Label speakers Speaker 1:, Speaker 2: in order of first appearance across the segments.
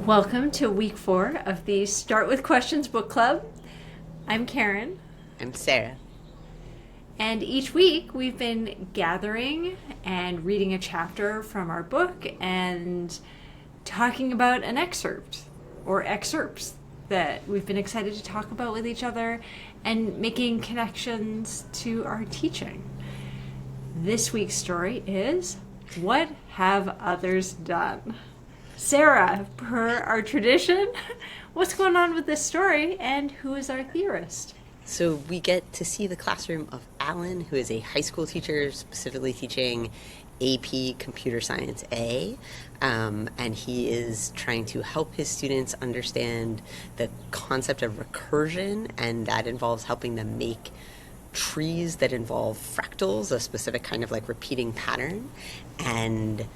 Speaker 1: Welcome to week 4 of the Start with Questions book club. I'm Karen.
Speaker 2: I'm Sarah.
Speaker 1: And each week we've been gathering and reading a chapter from our book and talking about an excerpt or excerpts that we've been excited to talk about with each other and making connections to our teaching. This week's story is What Have Others Done? Sarah, per our tradition, what's going on with this story and who is our theorist?
Speaker 2: So we get to see the classroom of Alan, who is a high school teacher, specifically teaching AP Computer Science A, and he is trying to help his students understand the concept of recursion, and that involves helping them make trees that involve fractals, a specific kind of like repeating pattern. And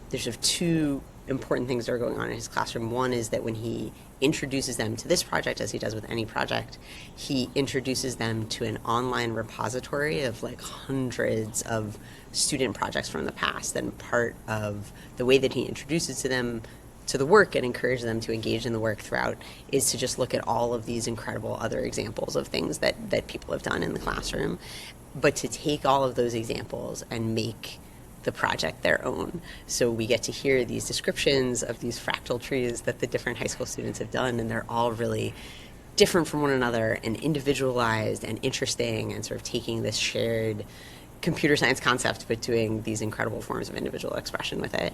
Speaker 2: there's sort of two important things that are going on in his classroom. One is that when he introduces them to this project, as he does with any project, he introduces them to an online repository of like hundreds of student projects from the past. And part of the way that he introduces to them to the work and encourages them to engage in the work throughout is to just look at all of these incredible other examples of things that people have done in the classroom, but to take all of those examples and make the project their own. So we get to hear these descriptions of these fractal trees that the different high school students have done, and they're all really different from one another and individualized and interesting, and sort of taking this shared computer science concept but doing these incredible forms of individual expression with it.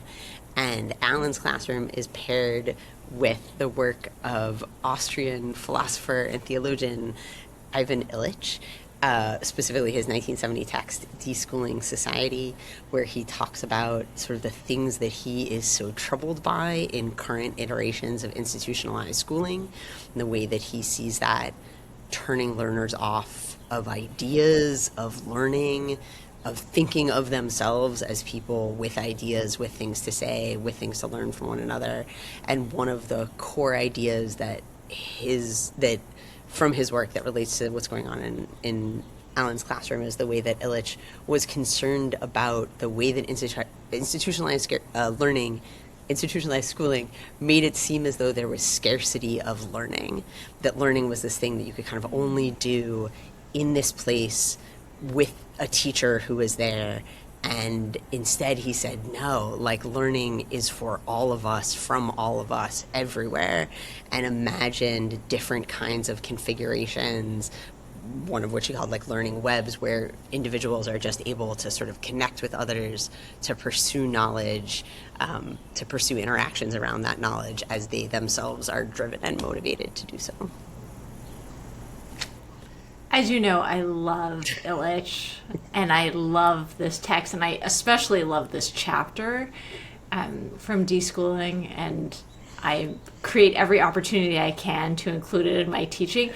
Speaker 2: And Alan's classroom is paired with the work of Austrian philosopher and theologian Ivan Illich, specifically his 1970 text, Deschooling Society, where he talks about sort of the things that he is so troubled by in current iterations of institutionalized schooling, and the way that he sees that turning learners off of ideas, of learning, of thinking of themselves as people with ideas, with things to say, with things to learn from one another. And one of the core ideas that from his work that relates to what's going on in Alan's classroom is the way that Illich was concerned about the way that institutionalized learning, institutionalized schooling made it seem as though there was scarcity of learning, that learning was this thing that you could kind of only do in this place with a teacher who was there. And instead he said, no, like learning is for all of us, from all of us, everywhere, and imagined different kinds of configurations, one of which he called like learning webs, where individuals are just able to sort of connect with others, to pursue knowledge, to pursue interactions around that knowledge as they themselves are driven and motivated to do so.
Speaker 1: As you know, I love Illich, and I love this text, and I especially love this chapter from Deschooling, and I create every opportunity I can to include it in my teaching.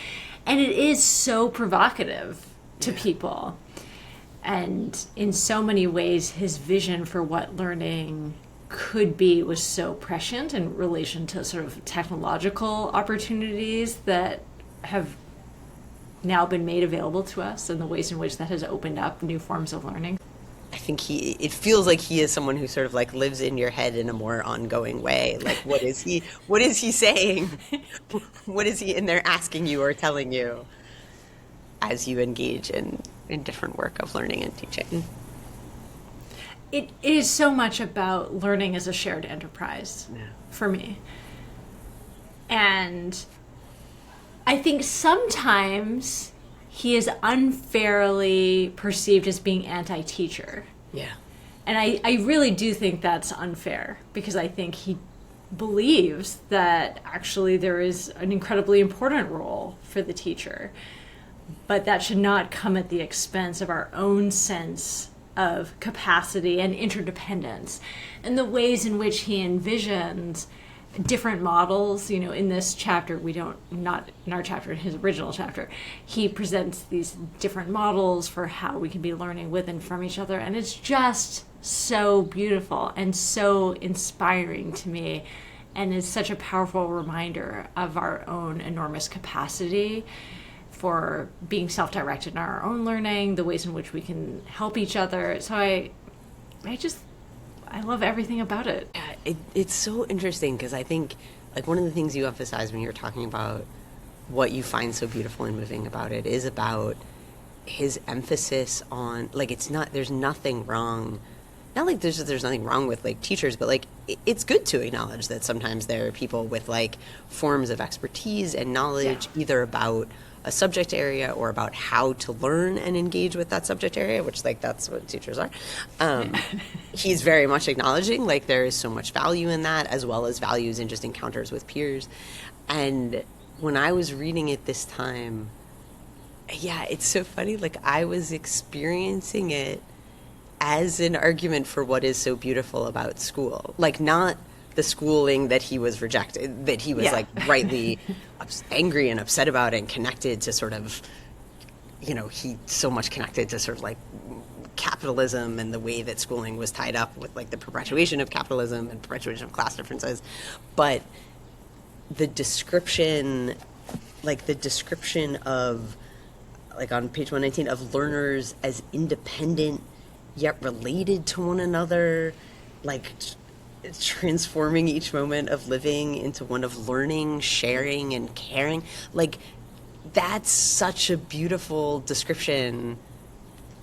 Speaker 1: And it is so provocative to people. And in so many ways, his vision for what learning could be was so prescient in relation to sort of technological opportunities that have now been made available to us, and the ways in which that has opened up new forms of learning.
Speaker 2: I think it feels like he is someone who sort of like lives in your head in a more ongoing way. Like, what is he saying? What is he in there asking you or telling you as you engage in different work of learning and teaching?
Speaker 1: It is so much about learning as a shared enterprise for me. And I think sometimes he is unfairly perceived as being anti-teacher.
Speaker 2: Yeah.
Speaker 1: And I really do think that's unfair, because I think he believes that actually there is an incredibly important role for the teacher. But that should not come at the expense of our own sense of capacity and interdependence, and the ways in which he envisions different models. You know, in this chapter, not in our chapter, in his original chapter, he presents these different models for how we can be learning with and from each other. And it's just so beautiful and so inspiring to me, and is such a powerful reminder of our own enormous capacity for being self-directed in our own learning, the ways in which we can help each other. So I love everything about it.
Speaker 2: It's so interesting, because I think like one of the things you emphasize when you're talking about what you find so beautiful and moving about it is about his emphasis on, like, it's not, there's nothing wrong, not like there's nothing wrong with like teachers, but like it's good to acknowledge that sometimes there are people with like forms of expertise and knowledge either about a subject area or about how to learn and engage with that subject area, which like that's what teachers are. He's very much acknowledging like there is so much value in that, as well as values in just encounters with peers. And when I was reading it this time, yeah, it's so funny. Like I was experiencing it as an argument for what is so beautiful about school. Like not the schooling that he was rejected, that he was like rightly angry and upset about and connected to sort of, you know, he so much connected to sort of like capitalism and the way that schooling was tied up with like the perpetuation of capitalism and perpetuation of class differences. But the description of, like on page 119, of learners as independent yet related to one another, like transforming each moment of living into one of learning, sharing, and caring. Like that's such a beautiful description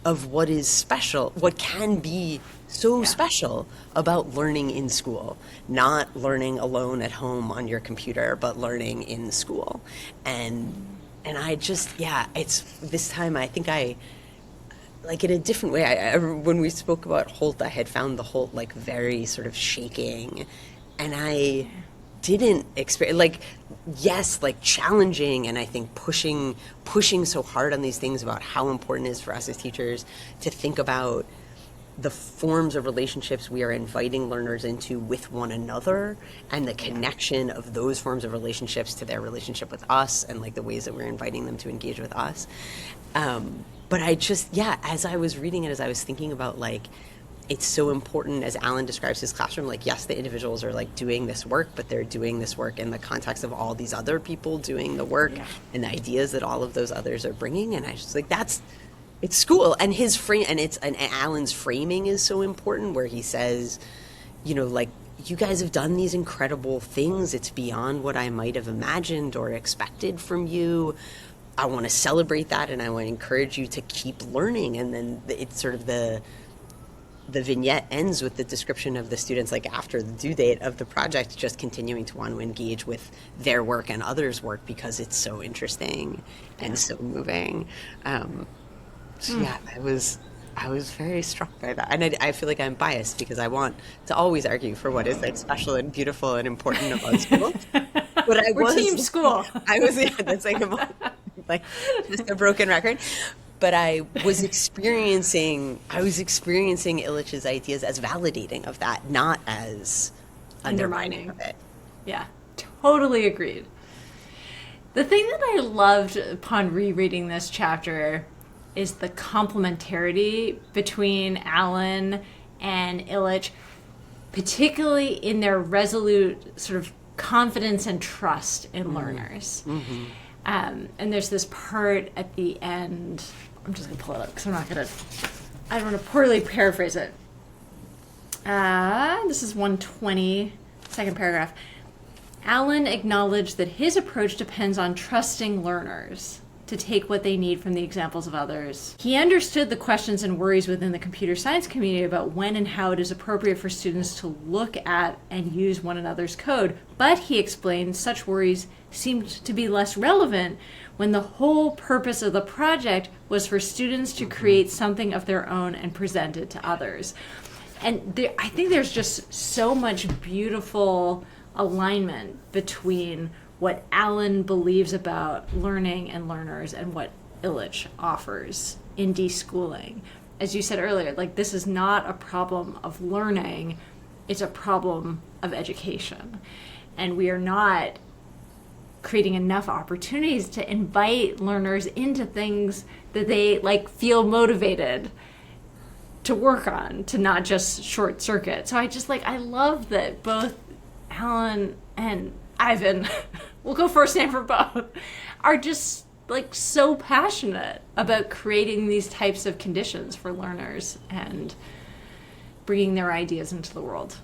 Speaker 2: of what is special, what can be so special about learning in school, not learning alone at home on your computer, but learning in school. And I just, it's this time I think I, like in a different way, when we spoke about Holt, I had found the Holt like very sort of shaking, and I didn't experience, like, yes, like challenging, and I think pushing so hard on these things about how important it is for us as teachers to think about the forms of relationships we are inviting learners into with one another, and the connection of those forms of relationships to their relationship with us, and like the ways that we're inviting them to engage with us. But I just, as I was reading it, as I was thinking about like, it's so important, as Alan describes his classroom, like, yes, the individuals are like doing this work, but they're doing this work in the context of all these other people doing the work and the ideas that all of those others are bringing. And I just like, it's school, and his frame, and Alan's framing is so important, where he says, you know, like, you guys have done these incredible things. It's beyond what I might have imagined or expected from you. I want to celebrate that, and I want to encourage you to keep learning. And then it's sort of the vignette ends with the description of the students, like after the due date of the project, just continuing to want to engage with their work and others' work because it's so interesting and so moving. I was very struck by that, and I feel like I'm biased because I want to always argue for what is like special and beautiful and important about school. But
Speaker 1: We're team school.
Speaker 2: I was that's like just a broken record. But I was experiencing Illich's ideas as validating of that, not as undermining of it.
Speaker 1: Yeah, totally agreed. The thing that I loved upon rereading this chapter is the complementarity between Alan and Illich, particularly in their resolute sort of confidence and trust in learners. Mm-hmm. And there's this part at the end, I'm just going to pull it up because I don't want to poorly paraphrase it. This is 120, second paragraph. Alan acknowledged that his approach depends on trusting learners to take what they need from the examples of others. He understood the questions and worries within the computer science community about when and how it is appropriate for students to look at and use one another's code, but he explained such worries seemed to be less relevant when the whole purpose of the project was for students to create something of their own and present it to others. And I think there's just so much beautiful alignment between what Alan believes about learning and learners and what Illich offers in deschooling. As you said earlier, like, this is not a problem of learning, it's a problem of education. And we are not creating enough opportunities to invite learners into things that they like feel motivated to work on, to not just short circuit. So I love that both Alan and Ivan, we'll go first name for both, are just like so passionate about creating these types of conditions for learners and bringing their ideas into the world.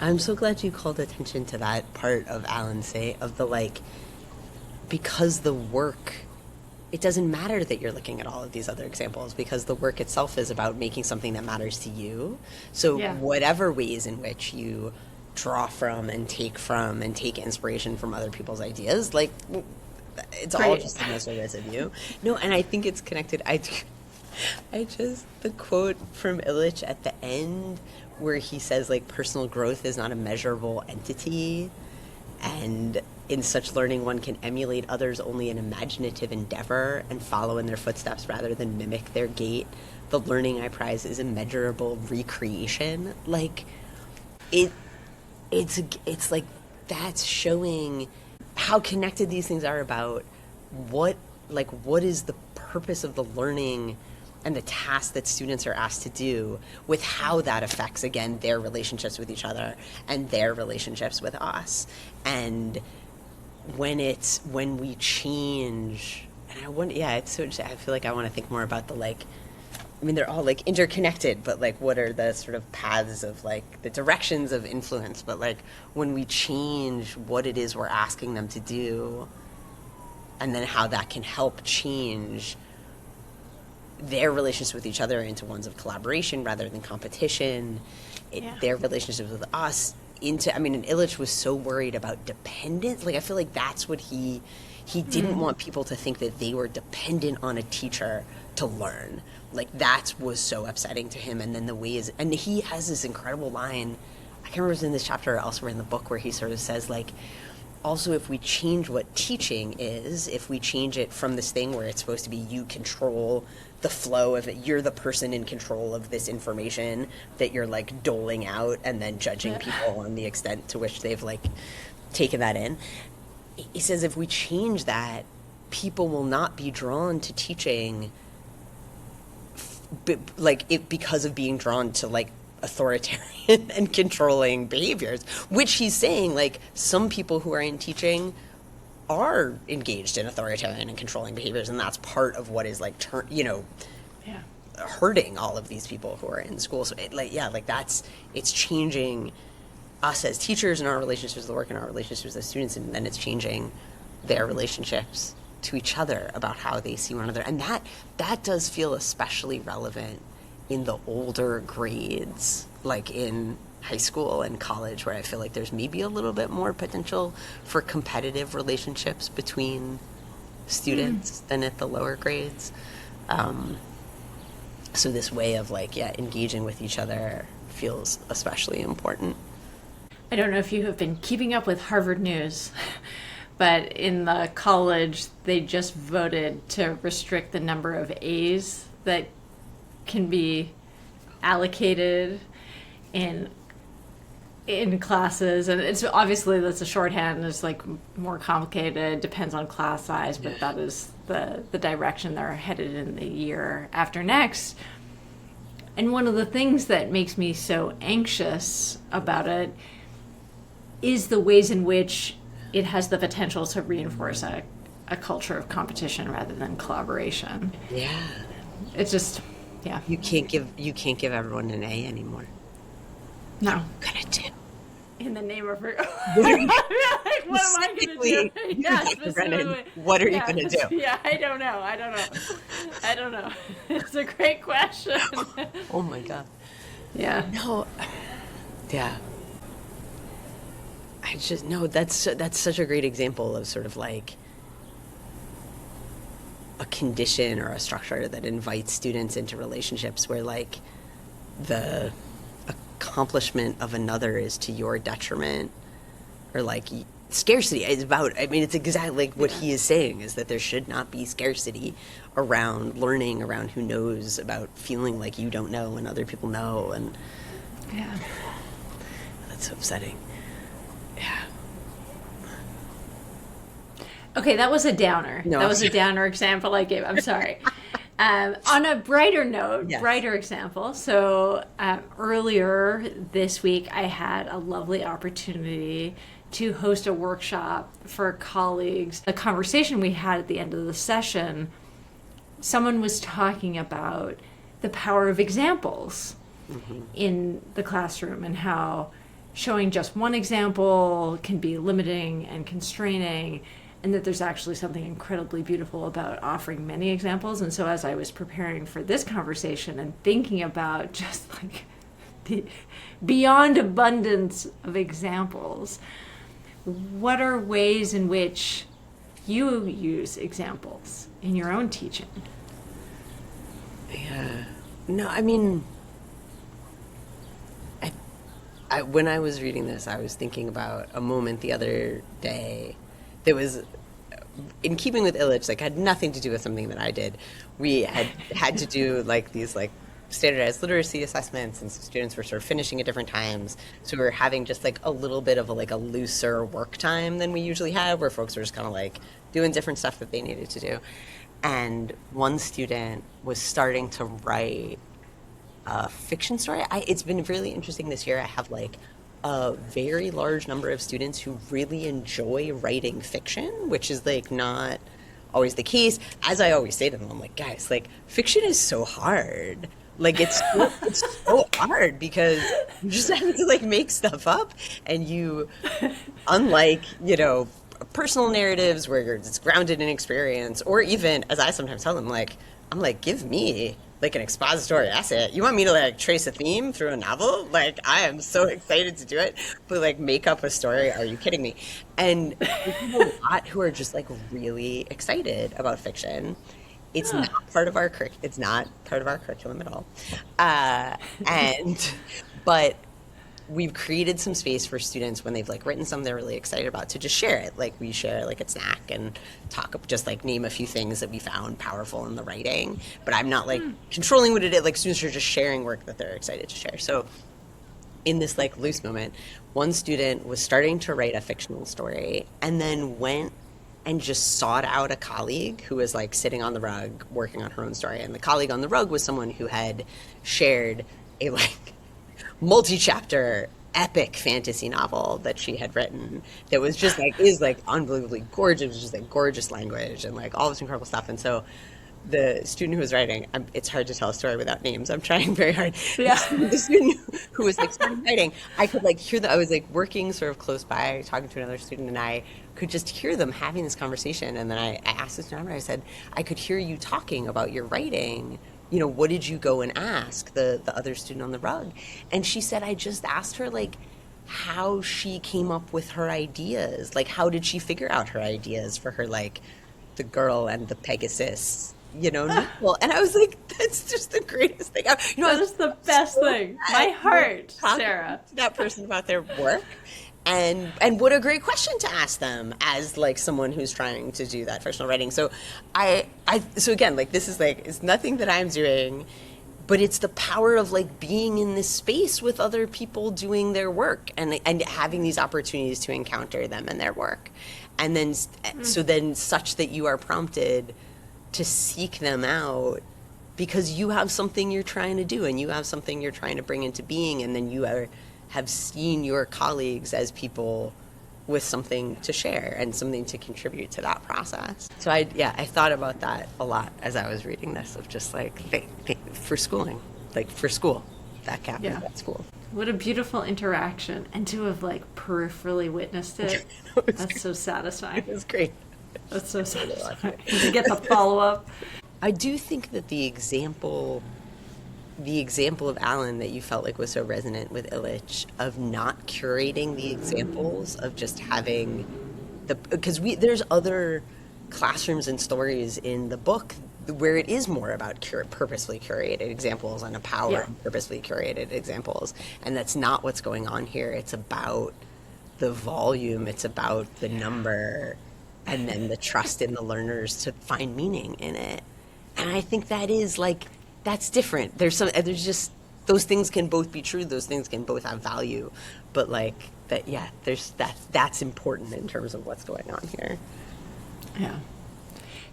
Speaker 2: I'm so glad you called attention to that part of Alan's say of the like, because the work, it doesn't matter that you're looking at all of these other examples because the work itself is about making something that matters to you. So
Speaker 1: Yeah.
Speaker 2: whatever ways in which you draw from and take inspiration from other people's ideas, like it's all
Speaker 1: Great.
Speaker 2: just in the service of you. No, and I think it's connected. I just, the quote from Illich at the end where he says like personal growth is not a measurable entity, and in such learning one can emulate others only in imaginative endeavor and follow in their footsteps rather than mimic their gait. The learning I prize is immeasurable recreation. Like it's like that's showing how connected these things are about what is the purpose of the learning and the tasks that students are asked to do, with how that affects again their relationships with each other and their relationships with us. And when we change, and it's so, I feel like I want to think more about the like, I mean, they're all like interconnected, but like, what are the sort of paths of like the directions of influence? But like, when we change what it is we're asking them to do, and then how that can help change their relationships with each other into ones of collaboration rather than competition, their relationships with us into, I mean, and Illich was so worried about dependence. Like, I feel like that's what he didn't want people to think that they were dependent on a teacher to learn. Like, that was so upsetting to him. And then the ways, and he has this incredible line, I can't remember if it's in this chapter or elsewhere in the book, where he sort of says, like, also, if we change what teaching is, if we change it from this thing where it's supposed to be you control the flow of it, you're the person in control of this information that you're like doling out and then judging people on the extent to which they've like taken that in. He says if we change that, people will not be drawn to teaching because of being drawn to like authoritarian and controlling behaviors, which he's saying like some people who are in teaching are engaged in authoritarian and controlling behaviors, and that's part of what is like hurting all of these people who are in school. So it's changing us as teachers and our relationships with the work and our relationships with students, and then it's changing their relationships to each other about how they see one another. And that does feel especially relevant in the older grades, like in high school and college, where I feel like there's maybe a little bit more potential for competitive relationships between students than at the lower grades. So this way of engaging with each other feels especially important.
Speaker 1: I don't know if you have been keeping up with Harvard News, but in the college, they just voted to restrict the number of A's that can be allocated in classes, and it's obviously that's a shorthand. It's like more complicated, depends on class size, but that is the direction they're headed in the year after next. And one of the things that makes me so anxious about it is the ways in which it has the potential to reinforce a culture of competition rather than collaboration.
Speaker 2: Yeah.
Speaker 1: It's just,
Speaker 2: You can't give everyone an A anymore.
Speaker 1: No.
Speaker 2: What are you gonna do?
Speaker 1: In the name of what am I going to do? Yeah, specifically.
Speaker 2: What are you going to do?
Speaker 1: Yeah, I don't know. It's a great question.
Speaker 2: Oh my God.
Speaker 1: Yeah.
Speaker 2: No. Yeah. That's such a great example of sort of like a condition or a structure that invites students into relationships where like the accomplishment of another is to your detriment, or like scarcity is about, I mean, it's exactly like what he is saying, is that there should not be scarcity around learning, around who knows, about feeling like you don't know and other people know. And that's so upsetting. Yeah.
Speaker 1: Okay, that was a downer.
Speaker 2: No.
Speaker 1: That was a downer example I gave. I'm sorry. On a brighter note,
Speaker 2: Yes.
Speaker 1: brighter example. So earlier this week, I had a lovely opportunity to host a workshop for colleagues. The conversation we had at the end of the session, someone was talking about the power of examples in the classroom and how showing just one example can be limiting and constraining, and that there's actually something incredibly beautiful about offering many examples. And so as I was preparing for this conversation and thinking about just like the beyond abundance of examples, what are ways in which you use examples in your own teaching?
Speaker 2: Yeah. No, I mean, when I was reading this, I was thinking about a moment the other day that was in keeping with Illich, like had nothing to do with something that I did. We had to do like these like standardized literacy assessments, and so students were sort of finishing at different times. So we were having just like a little bit of a looser work time than we usually have, where folks were just kind of like doing different stuff that they needed to do. And one student was starting to write a fiction story. It's been really interesting this year. I have like a very large number of students who really enjoy writing fiction, which is like not always the case. As I always say to them, I'm like, guys, like fiction is so hard. Like it's so hard because you just have to like make stuff up, and you, unlike, personal narratives where it's grounded in experience, or even, as I sometimes tell them, like, I'm like, give me like an expository essay. You want me to like trace a theme through a novel? Like, I am so excited to do it, but like make up a story? Are you kidding me? And there's a lot who are just like really excited about fiction. It's not part of our it's not part of our curriculum at all. But we've created some space for students when they've like written something they're really excited about to just share it. Like we share like a snack and just like name a few things that we found powerful in the writing. But I'm not like controlling what it is. Like students are just sharing work that they're excited to share. So in this like loose moment, one student was starting to write a fictional story and then went and just sought out a colleague who was like sitting on the rug working on her own story. And the colleague on the rug was someone who had shared a like multi-chapter epic fantasy novel that she had written that was just like is like unbelievably gorgeous. It was just like gorgeous language and like all this incredible stuff. And so the student who was writing, it's hard to tell a story without names. I'm trying very hard.
Speaker 1: Yeah.
Speaker 2: The student who was like starting writing, I could like hear that I was like working sort of close by, talking to another student, and I could just hear them having this conversation. And then I asked the student, I said, I could hear you talking about your writing. What did you go and ask the other student on the rug? And she said, I just asked her like how she came up with her ideas. Like, how did she figure out her ideas for her, like the girl and the Pegasus, novel. And I was like, that's just the greatest thing.
Speaker 1: That is the best thing. My heart, Sarah.
Speaker 2: To that person about their work. And what a great question to ask them as like someone who's trying to do that fictional writing. So so again, like this is like, it's nothing that I'm doing, but it's the power of like being in this space with other people doing their work and having these opportunities to encounter them and their work. And then, so then such that you are prompted to seek them out because you have something you're trying to do and you have something you're trying to bring into being. And then you have seen your colleagues as people with something to share and something to contribute to that process. So I thought about that a lot as I was reading this, of just like for schooling, like for school, that happened at school.
Speaker 1: What a beautiful interaction, and to have like peripherally witnessed it. That's so satisfying.
Speaker 2: It was great.
Speaker 1: That's so satisfying. To get the follow-up.
Speaker 2: I do think that the example of Alan that you felt like was so resonant with Illich, of not curating the examples, of just having because there's other classrooms and stories in the book where it is more about purposefully curated examples and a power of purposely curated examples. And that's not what's going on here. It's about the volume, it's about the number, and then the trust in the learners to find meaning in it. And I think that is like, that's different. There's just, those things can both be true, those things can both have value, but like that, that's important in terms of what's going on here.
Speaker 1: Yeah.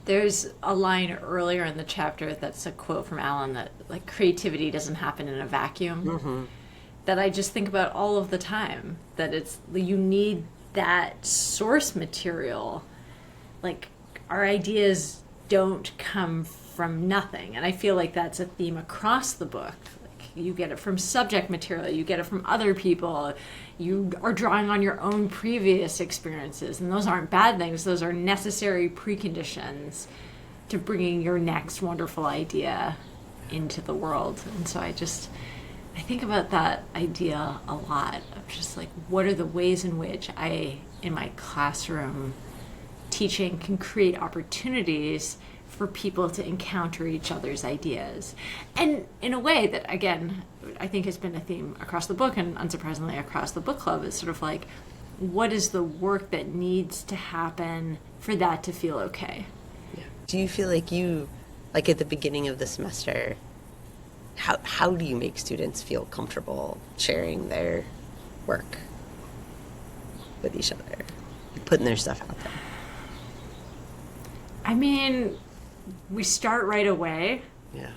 Speaker 1: There's a line earlier in the chapter that's a quote from Alan that like creativity doesn't happen in a vacuum, that I just think about all of the time, that you need that source material. Like our ideas don't come from nothing. And I feel like that's a theme across the book. Like you get it from subject material, you get it from other people, you are drawing on your own previous experiences, and those aren't bad things. Those are necessary preconditions to bringing your next wonderful idea into the world. And so I think about that idea a lot of just like, what are the ways in which I, in my classroom teaching, can create opportunities for people to encounter each other's ideas. And in a way that, again, I think has been a theme across the book, and unsurprisingly across the book club, is sort of like, what is the work that needs to happen for that to feel okay?
Speaker 2: Yeah. Do you feel like you, like at the beginning of the semester, how do you make students feel comfortable sharing their work with each other, putting their stuff out there?
Speaker 1: I mean, we start right away.
Speaker 2: Yeah.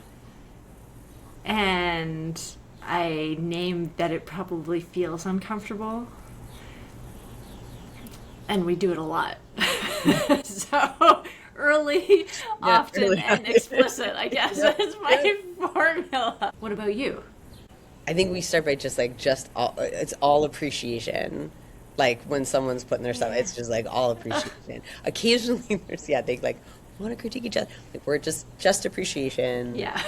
Speaker 1: And I named that it probably feels uncomfortable. And we do it a lot. So early, often,
Speaker 2: early.
Speaker 1: and explicit, I guess, is my formula. What about you?
Speaker 2: I think we start by it's all appreciation. Like when someone's putting their stuff, it's just like all appreciation. Occasionally they like want to critique each other. Like we're just appreciation.
Speaker 1: Yeah.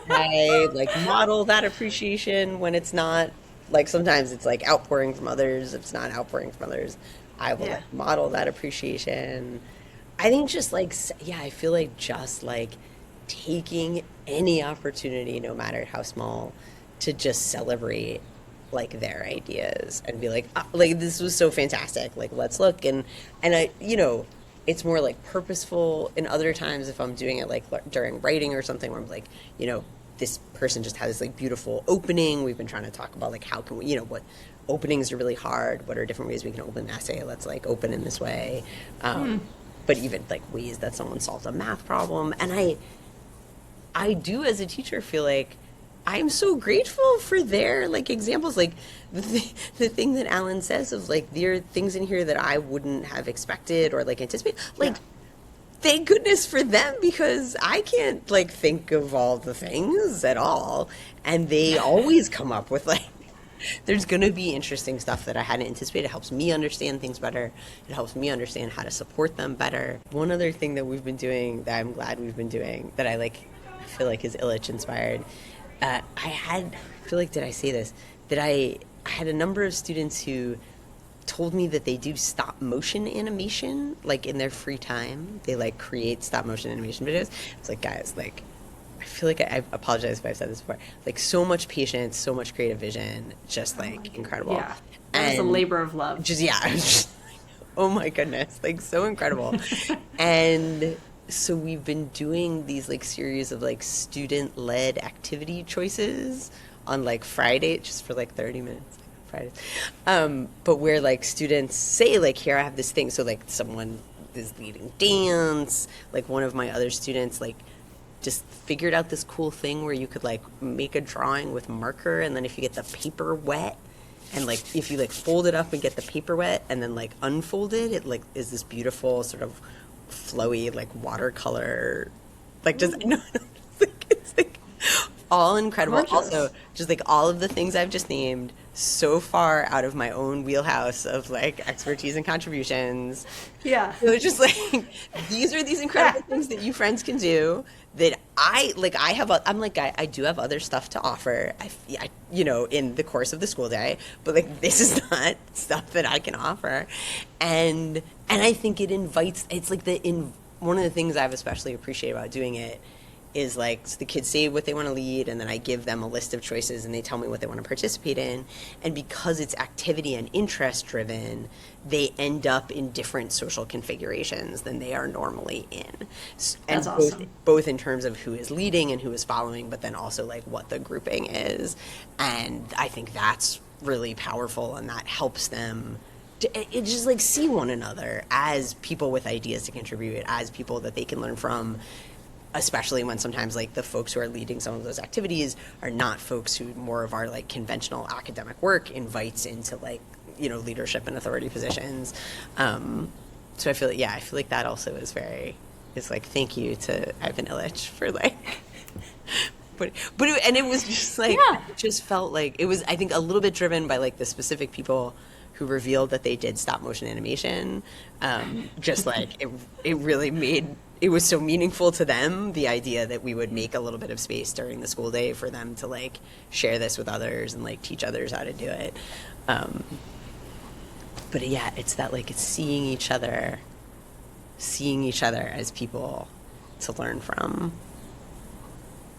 Speaker 2: I like model that appreciation when it's not, like sometimes it's like outpouring from others. If it's not outpouring from others, I will like model that appreciation. I think I feel like just like taking any opportunity, no matter how small, to just celebrate like their ideas and be like, like this was so fantastic. Like let's look and I, it's more like purposeful. In other times, if I'm doing it like during writing or something, where I'm like, this person just has this like beautiful opening. We've been trying to talk about like how can we, what openings are really hard. What are different ways we can open an essay? Let's like open in this way. But even like ways that someone solves a math problem. And I do as a teacher feel like I'm so grateful for their like examples, like the thing that Alan says of like there are things in here that I wouldn't have expected or like anticipated. Like, thank goodness for them, because I can't like think of all the things at all, and they always come up with like there's going to be interesting stuff that I hadn't anticipated. It helps me understand things better. It helps me understand how to support them better. One other thing that we've been doing that I'm glad we've been doing that I feel like is Illich inspired. Did I say this? That I had a number of students who told me that they do stop motion animation, like in their free time. They like create stop motion animation videos. It's like, guys, like, I feel like I apologize if I've said this before. Like so much patience, so much creative vision, just like incredible.
Speaker 1: Yeah, it's a labor of love.
Speaker 2: Oh my goodness, like so incredible. And so we've been doing these like series of like student-led activity choices on like Friday, just for like 30 minutes, like Fridays. But where like students say like, here I have this thing. So like someone is leading dance. Like one of my other students like just figured out this cool thing where you could like make a drawing with marker, and then if you get the paper wet, and like if you like fold it up and get the paper wet and then like unfold it, it like is this beautiful sort of flowy like watercolor, like just it's like all incredible.
Speaker 1: Gorgeous.
Speaker 2: Also just like all of the things I've just named, so far out of my own wheelhouse of like expertise and contributions.
Speaker 1: Yeah.
Speaker 2: So it's just like these are these incredible things that you friends can do that I do have other stuff to offer. I in the course of the school day, but like this is not stuff that I can offer, and I think it invites. It's like one of the things I've especially appreciated about doing it is like, so the kids say what they want to lead, and then I give them a list of choices and they tell me what they want to participate in. And because it's activity and interest driven, they end up in different social configurations than they are normally in. And
Speaker 1: That's awesome.
Speaker 2: Both in terms of who is leading and who is following, but then also like what the grouping is. And I think that's really powerful, and that helps them it just like see one another as people with ideas to contribute, as people that they can learn from, especially when sometimes like the folks who are leading some of those activities are not folks who more of our like conventional academic work invites into like, leadership and authority positions. So I feel like that also is like, thank you to Ivan Illich for like And it was just like,
Speaker 1: Yeah.
Speaker 2: it just felt like it was, I think, a little bit driven by like the specific people who revealed that they did stop motion animation. Just like it really made, it was so meaningful to them, the idea that we would make a little bit of space during the school day for them to like share this with others and like teach others how to do it. But yeah, it's that like, it's seeing each other as people to learn from.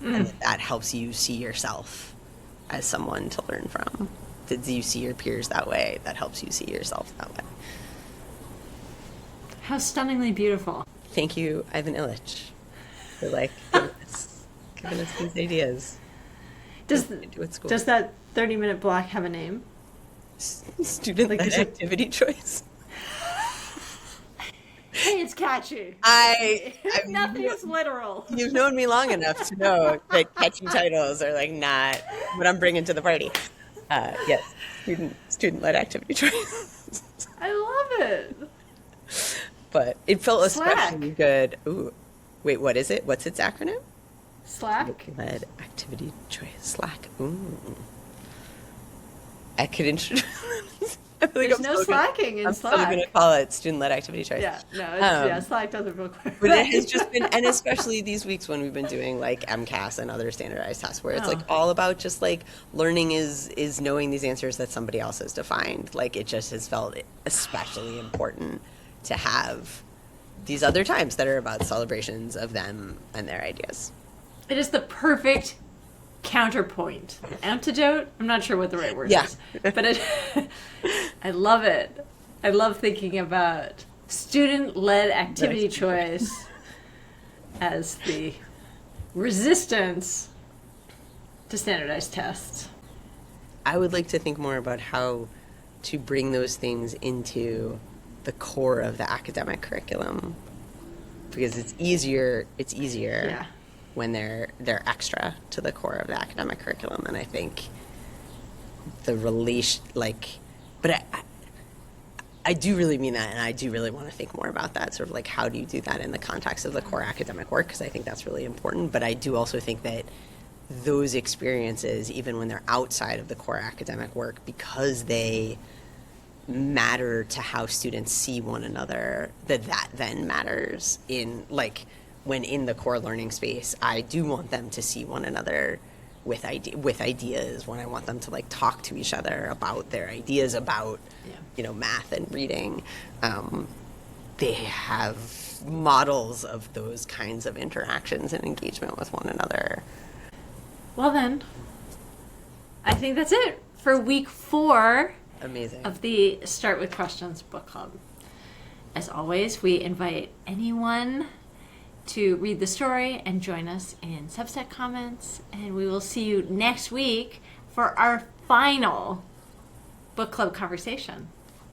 Speaker 2: And that helps you see yourself as someone to learn from. Did you see your peers that way? That helps you see yourself that way.
Speaker 1: How stunningly beautiful.
Speaker 2: Thank you, Ivan Illich, for like giving us these ideas.
Speaker 1: Does
Speaker 2: Do at school.
Speaker 1: does that 30-minute block have a name?
Speaker 2: Student-led
Speaker 1: Like, is it-
Speaker 2: activity choice?
Speaker 1: Hey, it's catchy. Nothing's literal.
Speaker 2: You've known me long enough to know that catchy titles are like not what I'm bringing to the party. Yes, student-led activity choice.
Speaker 1: I love it.
Speaker 2: But it felt
Speaker 1: Slack.
Speaker 2: especially good. Ooh, wait, what is it? What's its acronym?
Speaker 1: Slack.
Speaker 2: Led activity choice. Slack. Ooh. I could introduce. I feel like
Speaker 1: There's
Speaker 2: I'm
Speaker 1: no
Speaker 2: still
Speaker 1: slacking in
Speaker 2: I'm
Speaker 1: Slack.
Speaker 2: still going to call it student-led activity choice.
Speaker 1: Yeah, no, it's, Slack doesn't feel quite
Speaker 2: But
Speaker 1: right.
Speaker 2: it has just been, and especially these weeks when we've been doing like MCAS and other standardized tests, where it's
Speaker 1: Oh.
Speaker 2: like all about just like learning is knowing these answers that somebody else has defined. Like it just has felt especially important to have these other times that are about celebrations of them and their ideas.
Speaker 1: It is the perfect counterpoint. Antidote? I'm not sure what the right word
Speaker 2: Yeah.
Speaker 1: is. But I love it. I love thinking about student-led activity choice as the resistance to standardized tests.
Speaker 2: I would like to think more about how to bring those things into the core of the academic curriculum, because it's easier
Speaker 1: Yeah.
Speaker 2: when they're extra to the core of the academic curriculum. And I think the relation, like, but I do really mean that, and I do really want to think more about that, sort of like how do you do that in the context of the core academic work, because I think that's really important. But I do also think that those experiences, even when they're outside of the core academic work, because they matter to how students see one another, that then matters in, like, when in the core learning space, I do want them to see one another with ideas, when I want them to like talk to each other about their ideas about, math and reading. They have models of those kinds of interactions and engagement with one another.
Speaker 1: Well then, I think that's it for week 4
Speaker 2: Amazing.
Speaker 1: of the Start with Questions book club. As always, we invite anyone to read the story and join us in Substack comments, and we will see you next week for our final book club conversation.